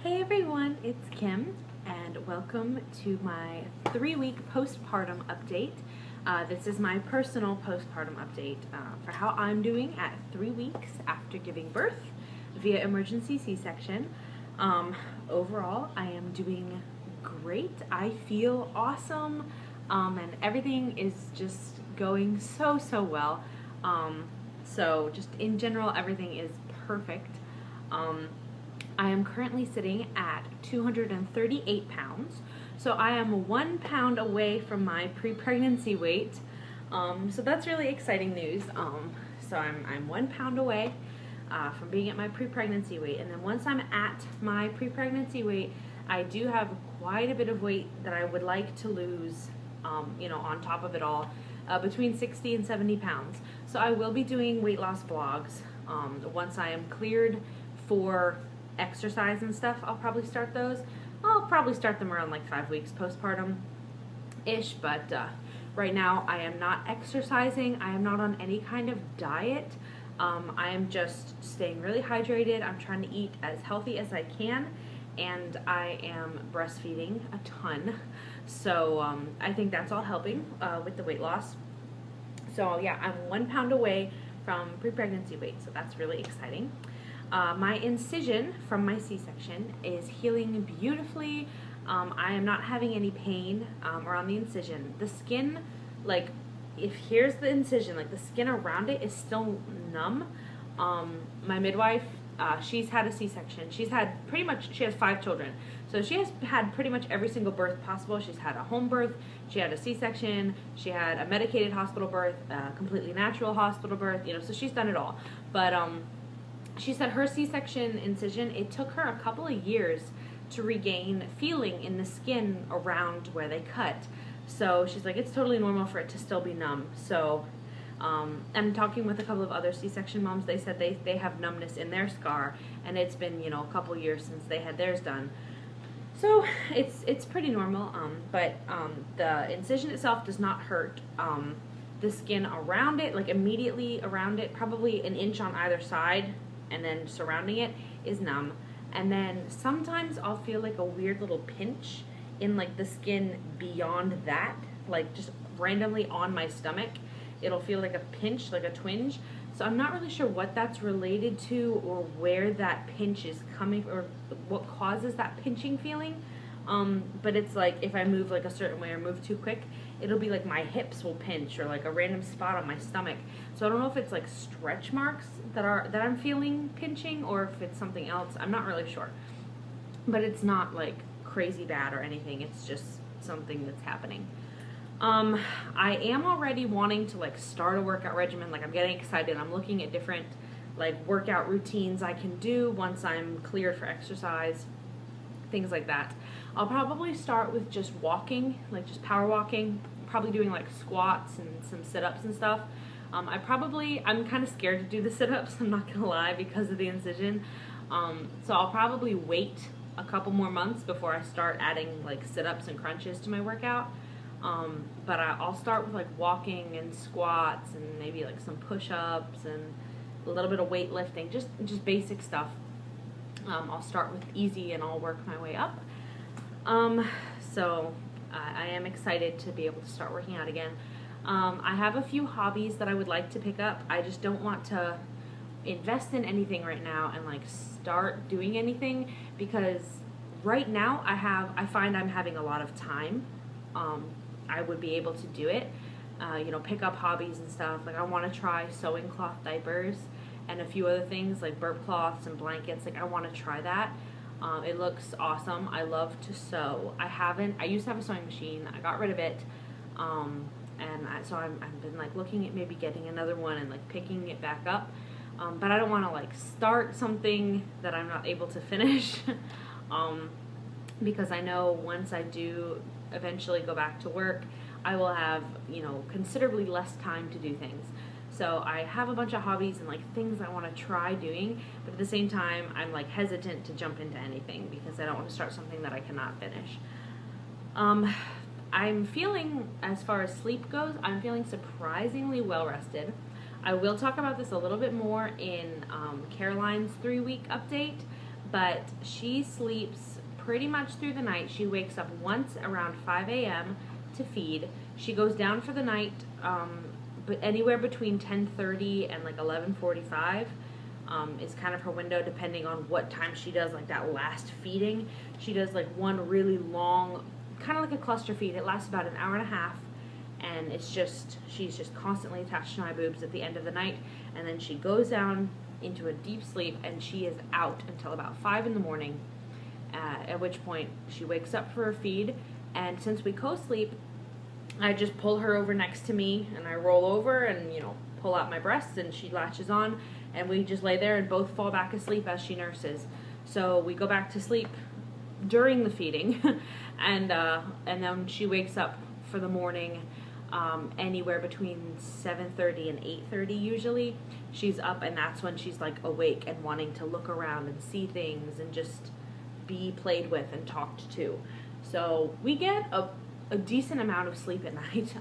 Hey everyone, it's Kim, and welcome to my 3-week postpartum update. This is my personal postpartum update for how I'm doing at 3 weeks after giving birth via emergency C-section. Overall, I am doing great. I feel awesome, and everything is just going so well. So just in general, everything is perfect. I am currently sitting at 238 pounds, so I am 1 pound away from my pre-pregnancy weight. So that's really exciting news. So I'm 1 pound away from being at my pre-pregnancy weight, and then once I'm at my pre-pregnancy weight, I do have quite a bit of weight that I would like to lose, on top of it all, between 60 and 70 pounds. So I will be doing weight loss vlogs once I am cleared for exercise and stuff. I'll probably start those. I'll probably start them around like 5 weeks postpartum-ish, but right now I am not exercising. I am not on any kind of diet. I am just staying really hydrated. I'm trying to eat as healthy as I can, and I am breastfeeding a ton. So I think that's all helping with the weight loss. So yeah, I'm 1 pound away from pre-pregnancy weight, so that's really exciting. My incision from my C-section is healing beautifully. I am not having any pain around the incision. The skin, like, here's the incision, like the skin around it is still numb. My midwife, she's had a C-section. She has 5 children. So she has had pretty much every single birth possible. She's had a home birth, she had a C-section, she had a medicated hospital birth, a completely natural hospital birth, so she's done it all. But she said her C-section incision, it took her a couple of years to regain feeling in the skin around where they cut. So she's like, it's totally normal for it to still be numb. So I'm talking with a couple of other C-section moms. They said they have numbness in their scar, and it's been, a couple years since they had theirs done. So it's pretty normal, but the incision itself does not hurt. The skin around it, like immediately around it, probably an inch on either side, and then surrounding it is numb. And then sometimes I'll feel like a weird little pinch in like the skin beyond that, like just randomly on my stomach. It'll feel like a pinch, like a twinge. So I'm not really sure what that's related to, or where that pinch is coming, or what causes that pinching feeling. But it's like if I move like a certain way or move too quick, it'll be like my hips will pinch, or like a random spot on my stomach. So I don't know if it's like stretch marks that I'm feeling pinching, or if it's something else. I'm not really sure. But it's not like crazy bad or anything. It's just something that's happening. I am already wanting to like start a workout regimen. Like I'm getting excited. I'm looking at different like workout routines I can do once I'm cleared for exercise, things like that. I'll probably start with just walking, like just power walking, probably doing like squats and some sit-ups and stuff. I'm kind of scared to do the sit-ups, I'm not gonna lie, because of the incision. So I'll probably wait a couple more months before I start adding like sit-ups and crunches to my workout. But I'll start with like walking and squats and maybe like some push-ups and a little bit of weightlifting, just basic stuff. I'll start with easy and I'll work my way up. So I am excited to be able to start working out again. I have a few hobbies that I would like to pick up. I just don't want to invest in anything right now and like start doing anything, because right now I find I'm having a lot of time. I would be able to do it, pick up hobbies and stuff. Like I want to try sewing cloth diapers and a few other things like burp cloths and blankets. Like I want to try that. It looks awesome. I love to sew. I used to have a sewing machine. I got rid of it. So I've been like looking at maybe getting another one and like picking it back up. But I don't want to like start something that I'm not able to finish. Because I know once I do eventually go back to work, I will have, considerably less time to do things. So I have a bunch of hobbies and like things I want to try doing, but at the same time, I'm like hesitant to jump into anything because I don't want to start something that I cannot finish. I'm feeling, as far as sleep goes, I'm feeling surprisingly well rested. I will talk about this a little bit more in Caroline's 3-week update, but she sleeps pretty much through the night. She wakes up once around 5 a.m. to feed. She goes down for the night, but anywhere between 10:30 and like 11:45 is kind of her window, depending on what time she does like that last feeding. She does like one really long, kind of like a cluster feed. It lasts about an hour and a half, and she's just constantly attached to my boobs at the end of the night, and then she goes down into a deep sleep, and she is out until about 5 in the morning, at which point she wakes up for her feed. And since we co-sleep, I just pull her over next to me, and I roll over and, you know, pull out my breasts, and she latches on, and we just lay there and both fall back asleep as she nurses. So we go back to sleep during the feeding, and then she wakes up for the morning anywhere between 7:30 and 8:30 usually. She's up, and that's when she's like awake and wanting to look around and see things and just be played with and talked to. So we get a decent amount of sleep at night.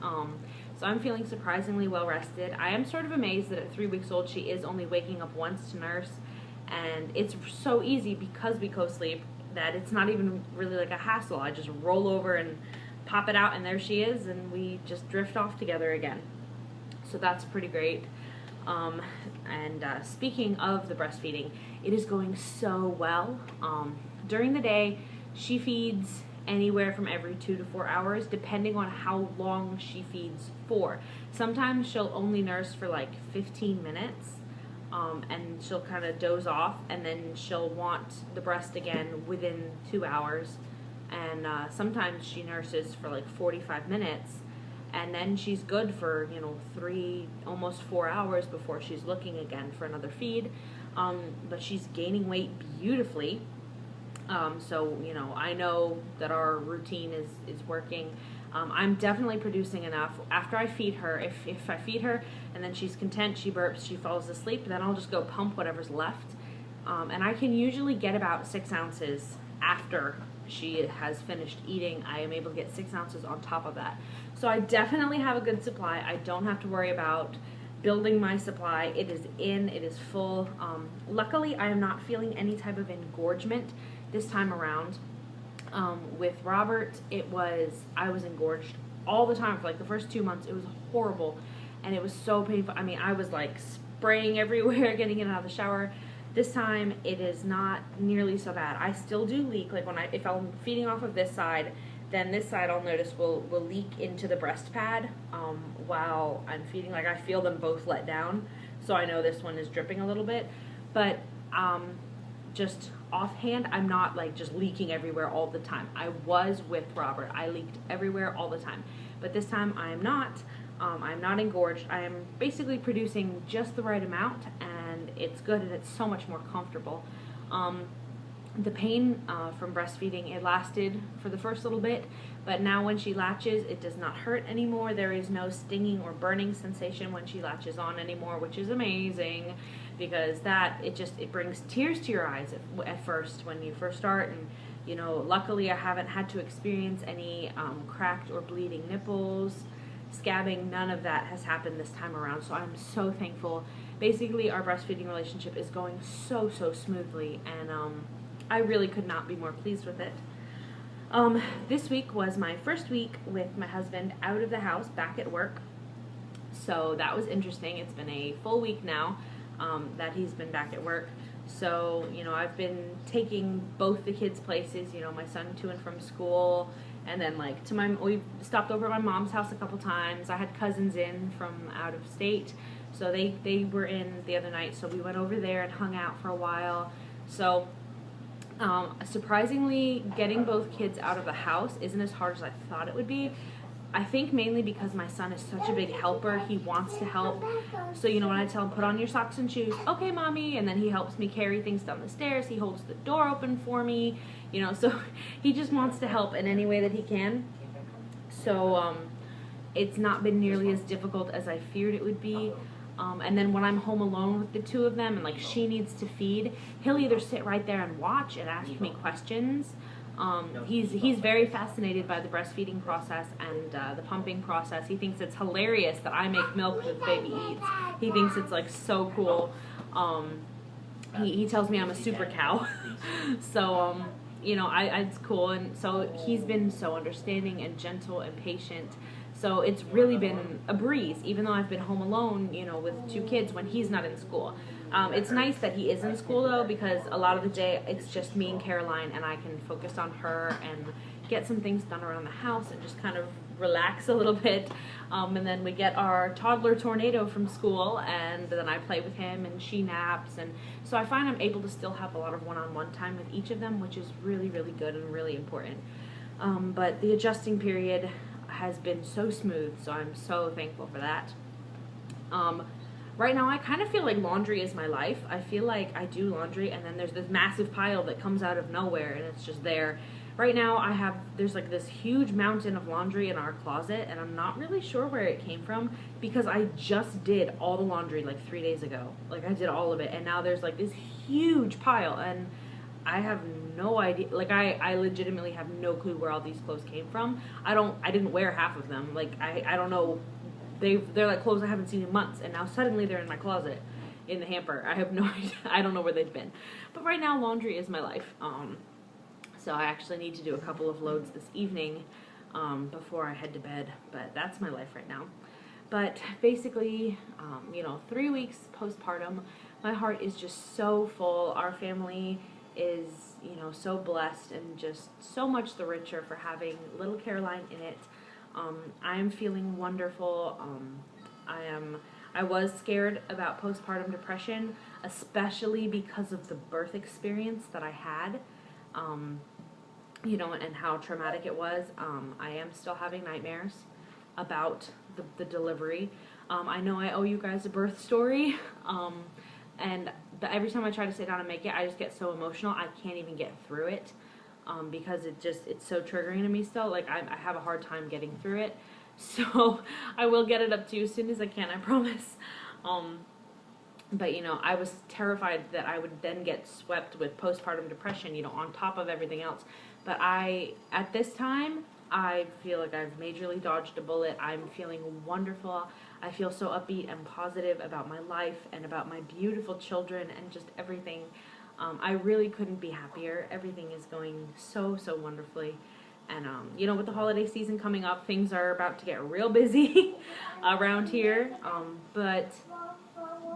So I'm feeling surprisingly well rested. I am sort of amazed that at 3 weeks old she is only waking up once to nurse, and it's so easy because we co-sleep that it's not even really like a hassle. I just roll over and pop it out, and there she is, and we just drift off together again. So that's pretty great. Speaking of the breastfeeding, it is going so well. During the day, she feeds anywhere from every 2 to 4 hours, depending on how long she feeds for. Sometimes she'll only nurse for like 15 minutes, and she'll kind of doze off, and then she'll want the breast again within 2 hours. And sometimes she nurses for like 45 minutes, and then she's good for, you know, 3, almost 4 hours before she's looking again for another feed. But she's gaining weight beautifully. So, you know, I know that our routine is working. I'm definitely producing enough. After I feed her, if I feed her and then she's content, she burps, she falls asleep, then I'll just go pump whatever's left. And I can usually get about 6 ounces after she has finished eating. I am able to get 6 ounces on top of that. So I definitely have a good supply. I don't have to worry about building my supply. It is in, it is full. Luckily, I am not feeling any type of engorgement this time around. With Robert, I was engorged all the time for like the first 2 months. It was horrible, and it was so painful. I mean, I was like spraying everywhere, getting in and out of the shower. This time, it is not nearly so bad. I still do leak. Like if I'm feeding off of this side, then this side I'll notice will leak into the breast pad while I'm feeding. Like I feel them both let down, so I know this one is dripping a little bit. But just offhand, I'm not like just leaking everywhere all the time. I was with Robert. I leaked everywhere all the time. But this time I'm not. I'm not engorged. I am basically producing just the right amount, and it's good, and it's so much more comfortable. The pain from breastfeeding, it lasted for the first little bit, but now when she latches, it does not hurt anymore. There is no stinging or burning sensation when she latches on anymore, which is amazing, because it brings tears to your eyes at first when you first start. And you know, luckily I haven't had to experience any cracked or bleeding nipples, scabbing. None of that has happened this time around, so I'm so thankful. Basically, our breastfeeding relationship is going so smoothly, and I really could not be more pleased with it. This week was my first week with my husband out of the house, back at work. So that was interesting. It's been a full week now that he's been back at work. So, you know, I've been taking both the kids places, you know, my son to and from school, and then like we stopped over at my mom's house a couple times. I had cousins in from out of state, so they were in the other night, so we went over there and hung out for a while. So surprisingly, getting both kids out of the house isn't as hard as I thought it would be. I think mainly because my son is such a big helper. He wants to help. So, you know, when I tell him, put on your socks and shoes, okay, mommy, and then he helps me carry things down the stairs. He holds the door open for me, you know, so he just wants to help in any way that he can. So it's not been nearly as difficult as I feared it would be. And then when I'm home alone with the two of them and like she needs to feed, he'll either sit right there and watch and ask me questions. He's very fascinated by the breastfeeding process and the pumping process. He thinks it's hilarious that I make milk that the baby eats. He thinks it's like so cool. He tells me I'm a super cow. So, you know, it's cool. And so he's been so understanding and gentle and patient. So it's really been a breeze, even though I've been home alone, you know, with 2 kids when he's not in school. It's nice that he is in school, though, because a lot of the day it's just me and Caroline, and I can focus on her and get some things done around the house and just kind of relax a little bit. And then we get our toddler Tornado from school, and then I play with him and she naps. And so I find I'm able to still have a lot of one-on-one time with each of them, which is really, really good and really important. But the adjusting period has been so smooth, so I'm so thankful for that. Right now I kind of feel like laundry is my life. I feel like I do laundry and then there's this massive pile that comes out of nowhere and it's just there. Right now there's like this huge mountain of laundry in our closet, and I'm not really sure where it came from because I just did all the laundry like 3 days ago. Like I did all of it, and now there's like this huge pile, and I have no idea. Like I legitimately have no clue where all these clothes came from. I didn't wear half of them. Like I don't know. They're like clothes I haven't seen in months, and now suddenly they're in my closet in the hamper. I have no idea. I don't know where they've been. But right now laundry is my life. So I actually need to do a couple of loads this evening before I head to bed, but that's my life right now. But basically, you know, 3 weeks postpartum, my heart is just so full. Our family is, you know, so blessed and just so much the richer for having little Caroline in it. I am feeling wonderful. I was scared about postpartum depression, especially because of the birth experience that I had. You know, and how traumatic it was. I am still having nightmares about the delivery. I know I owe you guys a birth story, but every time I try to sit down and make it, I just get so emotional, I can't even get through it, because it's so triggering to me still. Like, I have a hard time getting through it, so I will get it up to you as soon as I can, I promise. But, you know, I was terrified that I would then get swept with postpartum depression, you know, on top of everything else. But at this time, I feel like I've majorly dodged a bullet. I'm feeling wonderful. I feel so upbeat and positive about my life and about my beautiful children and just everything. I really couldn't be happier. Everything is going so, so wonderfully. And, you know, with the holiday season coming up, things are about to get real busy around here. But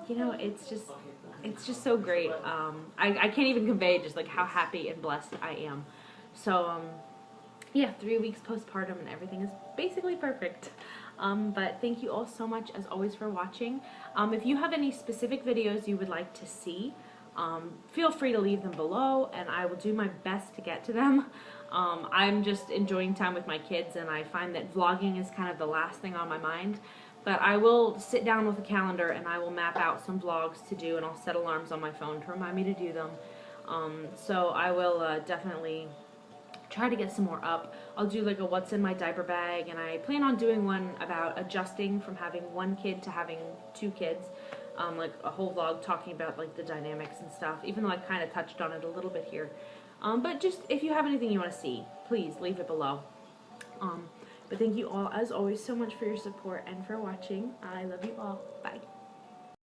you know, it's just so great. I can't even convey just like how happy and blessed I am. So, yeah, 3 weeks postpartum and everything is basically perfect. But thank you all so much, as always, for watching. If you have any specific videos you would like to see, feel free to leave them below, and I will do my best to get to them. I'm just enjoying time with my kids, and I find that vlogging is kind of the last thing on my mind. But I will sit down with a calendar and I will map out some vlogs to do, and I'll set alarms on my phone to remind me to do them. So I will definitely try to get some more up. I'll do like a what's in my diaper bag, and I plan on doing one about adjusting from having 1 kid to having 2 kids. Like a whole vlog talking about like the dynamics and stuff, even though I kind of touched on it a little bit here. But just if you have anything you want to see, please leave it below. But thank you all, as always, so much for your support and for watching. I love you all. Bye.